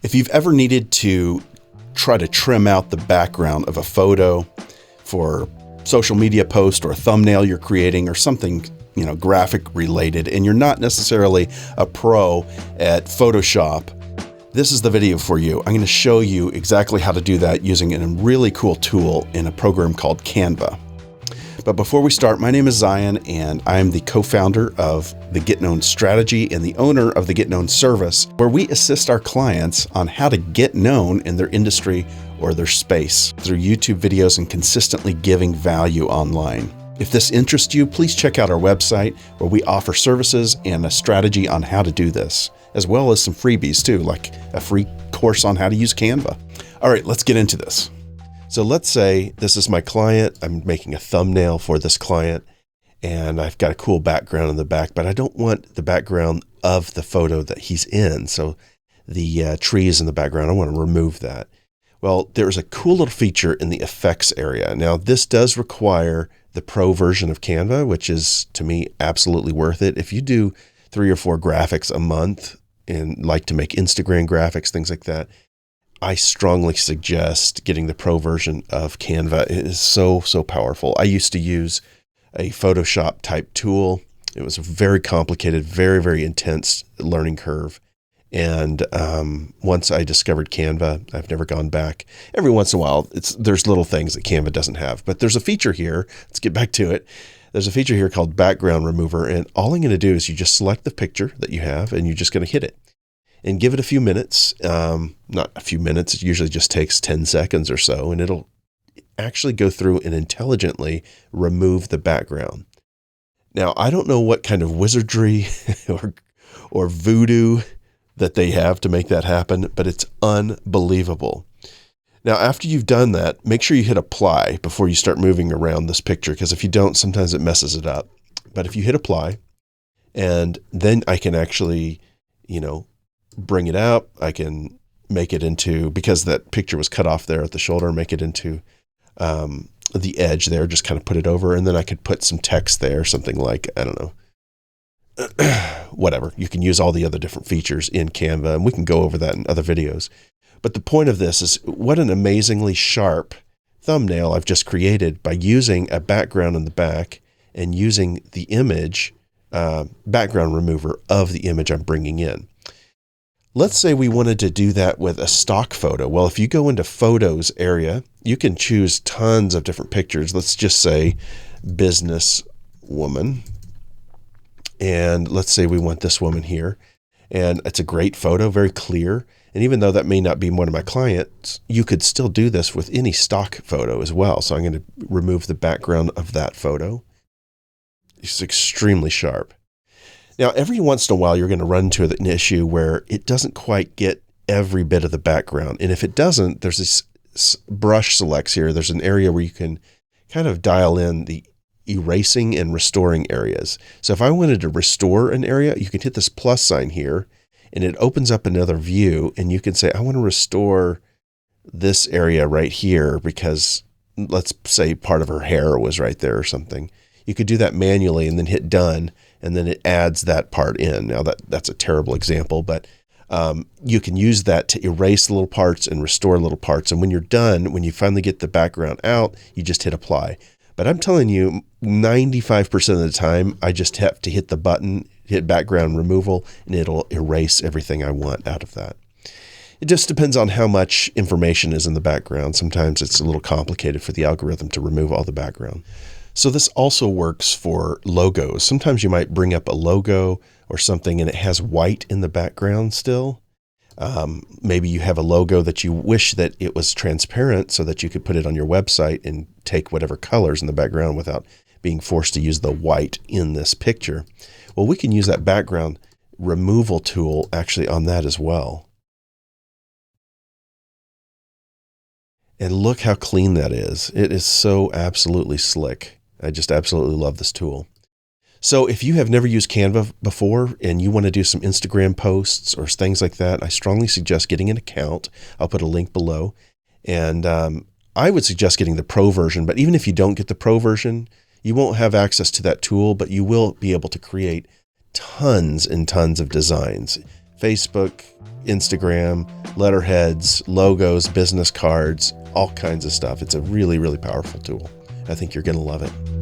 If you've ever needed to try to trim out the background of a photo for social media post or a thumbnail you're creating or something, graphic related, and you're not necessarily a pro at Photoshop, this is the video for you. I'm going to show you exactly how to do that using a really cool tool in a program called Canva. But before we start, my name is Zion, and I'm the co-founder of the Get Known strategy and the owner of the Get Known service, where we assist our clients on how to get known in their industry or their space through YouTube videos and consistently giving value online. If this interests you, please check out our website where we offer services and a strategy on how to do this, as well as some freebies too, like a free course on how to use Canva. All right, let's get into this. So let's say this is my client. I'm making a thumbnail for this client, and I've got a cool background in the back, but I don't want the background of the photo that he's in. So the trees in the background, I want to remove that. Well, there's a cool little feature in the effects area. Now, this does require the pro version of Canva, which is, to me, absolutely worth it. If you do 3 or 4 graphics a month and like to make Instagram graphics, things like that, I strongly suggest getting the pro version of Canva. It is so powerful. I used to use a Photoshop type tool. It was a very complicated, very intense learning curve. And once I discovered Canva, I've never gone back. Every once in a while, there's little things that Canva doesn't have. But there's a feature here. Let's get back to it. There's a feature here called Background Remover. And all I'm going to do is you just select the picture that you have, and you're just going to hit it. And give it a few minutes, not a few minutes, it usually just takes 10 seconds or so, and it'll actually go through and intelligently remove the background. Now, I don't know what kind of wizardry or voodoo that they have to make that happen, but it's unbelievable. Now, after you've done that, make sure you hit apply before you start moving around this picture, because if you don't, sometimes it messes it up. But if you hit apply, and then I can actually, bring it out. I can make it into, because that picture was cut off there at the shoulder, make it into the edge there, just kind of put it over. And then I could put some text there, something like, I don't know, whatever. You can use all the other different features in Canva, and we can go over that in other videos. But the point of this is what an amazingly sharp thumbnail I've just created by using a background in the back and using the image, background remover of the image I'm bringing in. Let's say we wanted to do that with a stock photo. Well, if you go into Photos area, you can choose tons of different pictures. Let's just say business woman. And let's say we want this woman here. And it's a great photo, very clear. And even though that may not be one of my clients, you could still do this with any stock photo as well. So I'm going to remove the background of that photo. It's extremely sharp. Now, every once in a while, you're going to run into an issue where it doesn't quite get every bit of the background. And if it doesn't, there's this brush selects here. There's an area where you can kind of dial in the erasing and restoring areas. So if I wanted to restore an area, you can hit this plus sign here, and it opens up another view. And you can say, I want to restore this area right here because let's say part of her hair was right there or something. You could do that manually and then hit done, and then it adds that part in. Now that's a terrible example, but you can use that to erase little parts and restore little parts. And when you're done, when you finally get the background out, you just hit apply. But I'm telling you, 95% of the time, I just have to hit the button, hit background removal, and it'll erase everything I want out of that. It just depends on how much information is in the background. Sometimes it's a little complicated for the algorithm to remove all the background. So this also works for logos. Sometimes you might bring up a logo or something and it has white in the background still. Maybe you have a logo that you wish that it was transparent so that you could put it on your website and take whatever colors in the background without being forced to use the white in this picture. Well, we can use that background removal tool actually on that as well. And look how clean that is. It is so absolutely slick. I just absolutely love this tool. So if you have never used Canva before and you want to do some Instagram posts or things like that, I strongly suggest getting an account. I'll put a link below. And I would suggest getting the pro version, but even if you don't get the pro version, you won't have access to that tool, but you will be able to create tons and tons of designs. In Facebook, Instagram, letterheads, logos, business cards, all kinds of stuff. It's a really, really powerful tool. I think you're going to love it.